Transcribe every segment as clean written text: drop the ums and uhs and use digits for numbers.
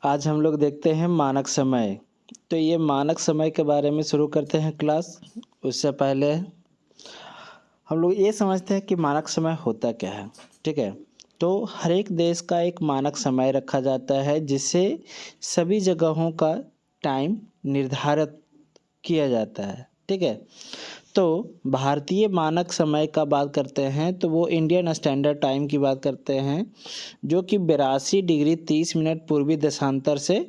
आज हम लोग देखते हैं मानक समय। तो ये मानक समय के बारे में शुरू करते हैं क्लास। उससे पहले हम लोग ये समझते हैं कि मानक समय होता क्या है। ठीक है, तो हर एक देश का एक मानक समय रखा जाता है जिससे सभी जगहों का टाइम निर्धारित किया जाता है। ठीक है, तो भारतीय मानक समय का बात करते हैं तो वो इंडियन स्टैंडर्ड टाइम की बात करते हैं, जो कि 82 डिग्री 30 मिनट पूर्वी देशांतर से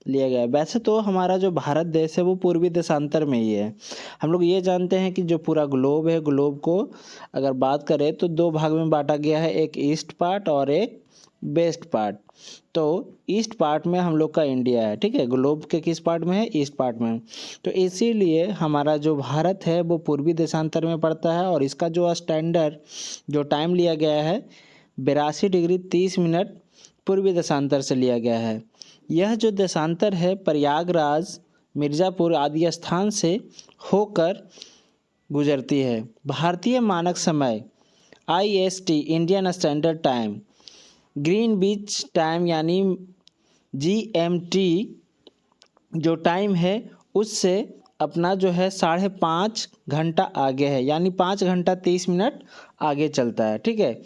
लिया गया है। वैसे तो हमारा जो भारत देश है वो पूर्वी देशांतर में ही है। हम लोग ये जानते हैं कि जो पूरा ग्लोब है, ग्लोब को अगर बात करें तो दो भाग में बांटा गया है, एक ईस्ट पार्ट और एक वेस्ट पार्ट। तो ईस्ट पार्ट में हम लोग का इंडिया है। ठीक है, ग्लोब के किस पार्ट में है? ईस्ट पार्ट में। तो इसीलिए हमारा जो भारत है वो पूर्वी देशांतर में पड़ता है और इसका जो स्टैंडर्ड जो टाइम लिया गया है 82 डिग्री 30 मिनट पूर्वी देशांतर से लिया गया है। यह जो देशांतर है प्रयागराज, मिर्ज़ापुर आदि स्थान से होकर गुजरती है। भारतीय मानक समय IST Indian standard time, Greenwich time यानी GMT जो टाइम है उससे अपना जो है 5.5 घंटा आगे है, यानी 5 घंटा 30 मिनट आगे चलता है। ठीक है,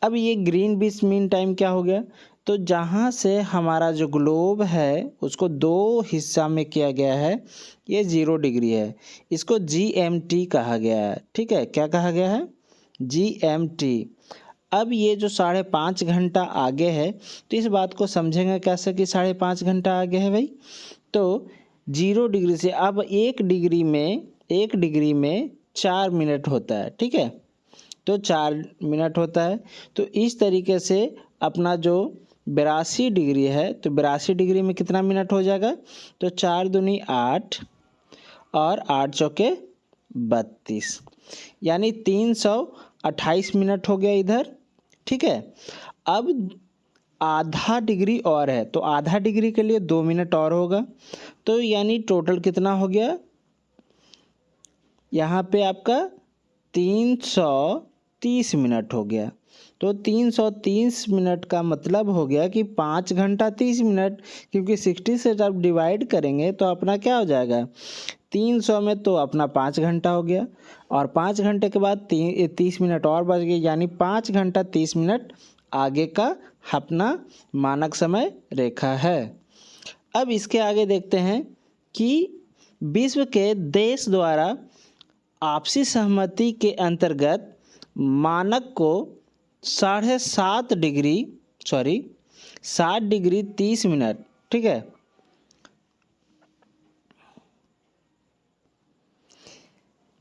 अब ये ग्रीनविच मीन टाइम क्या हो गया? तो जहाँ से हमारा जो ग्लोब है उसको दो हिस्सा में किया गया है, ये 0 डिग्री है, इसको GMT कहा गया है। ठीक है, क्या कहा गया है? GMT। अब ये जो 5.5 घंटा आगे है, तो इस बात को समझेंगे कैसे कि 5.5 घंटा आगे है भाई? तो 0 डिग्री से अब 1 डिग्री में 4 मिनट होता है। ठीक है, तो 4 मिनट होता है। तो इस तरीके से अपना जो 82 डिग्री है, तो 82 डिग्री में कितना मिनट हो जाएगा? तो 4 दूनी 8 और 8 चौके 32, यानी 328 मिनट हो गया इधर। ठीक है, अब आधा डिग्री और है, तो आधा डिग्री के लिए 2 मिनट और होगा, तो यानी टोटल कितना हो गया यहाँ पे आपका? 330 मिनट हो गया। तो 330 मिनट का मतलब हो गया कि 5 घंटा 30 मिनट, क्योंकि 60 से जब डिवाइड करेंगे तो अपना क्या हो जाएगा? 300 में तो अपना 5 घंटा हो गया और 5 घंटे के बाद 30 मिनट और बच गए, यानी 5 घंटा 30 मिनट आगे का अपना मानक समय रेखा है। अब इसके आगे देखते हैं कि विश्व के देश द्वारा आपसी सहमति के अंतर्गत मानक को 7.5 डिग्री 30 मिनट, ठीक है,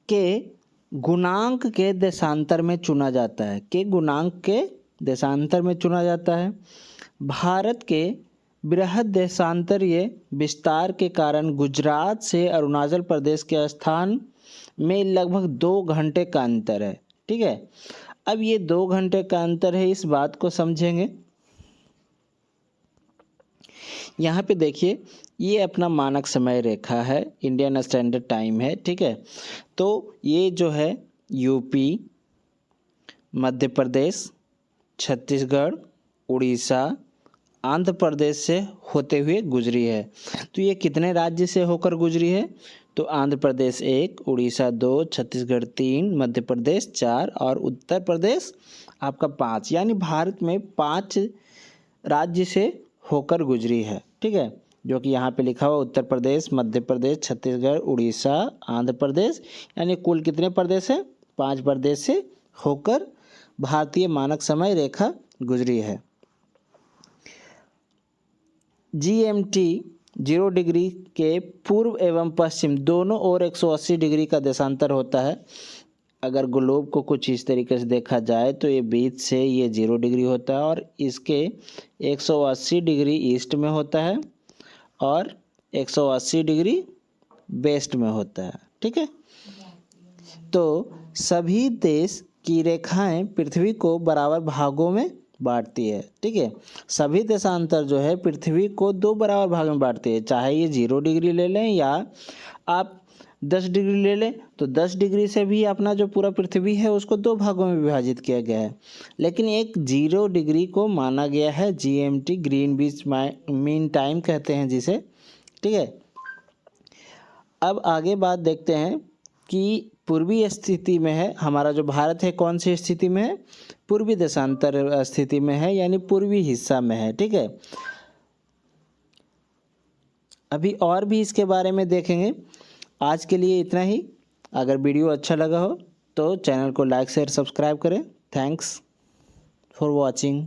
के गुणांक के देशांतर में चुना जाता है, के गुणांक के देशांतर में चुना जाता है। भारत के बृहद देशांतरीय विस्तार के कारण गुजरात से अरुणाचल प्रदेश के स्थान में लगभग 2 घंटे का अंतर है। ठीक है, अब ये 2 घंटे का अंतर है, इस बात को समझेंगे। यहाँ पे देखिए, ये अपना मानक समय रेखा है, इंडियन स्टैंडर्ड टाइम है। ठीक है, तो ये जो है यूपी, मध्य प्रदेश, छत्तीसगढ़, उड़ीसा, आंध्र प्रदेश से होते हुए गुजरी है। तो ये कितने राज्य से होकर गुजरी है? तो आंध्र प्रदेश 1, उड़ीसा 2, छत्तीसगढ़ 3, मध्य प्रदेश 4 और उत्तर प्रदेश आपका 5, यानी भारत में 5 राज्य से होकर गुजरी है। ठीक है, जो कि यहाँ पे लिखा हुआ उत्तर प्रदेश, मध्य प्रदेश, छत्तीसगढ़, उड़ीसा, आंध्र प्रदेश, यानी कुल कितने प्रदेश हैं? 5 प्रदेश से होकर भारतीय मानक समय रेखा गुजरी है। GMT 0 डिग्री के पूर्व एवं पश्चिम दोनों ओर 180 डिग्री का देशांतर होता है। अगर ग्लोब को कुछ इस तरीके से देखा जाए तो ये बीच से ये 0 डिग्री होता है और इसके 180 डिग्री ईस्ट में होता है और 180 डिग्री वेस्ट में होता है। ठीक है, तो सभी देश की रेखाएं पृथ्वी को बराबर भागों में बांटती है। ठीक है, सभी देशांतर जो है पृथ्वी को 2 बराबर भाग में बांटती है, चाहे ये 0 डिग्री ले लें या आप 10 डिग्री ले लें तो 10 डिग्री से भी अपना जो पूरा पृथ्वी है उसको 2 भागों में विभाजित किया गया है। लेकिन एक 0 डिग्री को माना गया है GMT, ग्रीनविच मीन टाइम कहते हैं जिसे, ठीक है। अब आगे बात देखते हैं कि पूर्वी स्थिति में है हमारा जो भारत है, कौन सी स्थिति में है? पूर्वी देशांतर स्थिति में है, यानी पूर्वी हिस्सा में है, ठीक है। अभी और भी इसके बारे में देखेंगे। आज के लिए इतना ही। अगर वीडियो अच्छा लगा हो तो चैनल को लाइक शेयर सब्सक्राइब करें। Thanks for watching.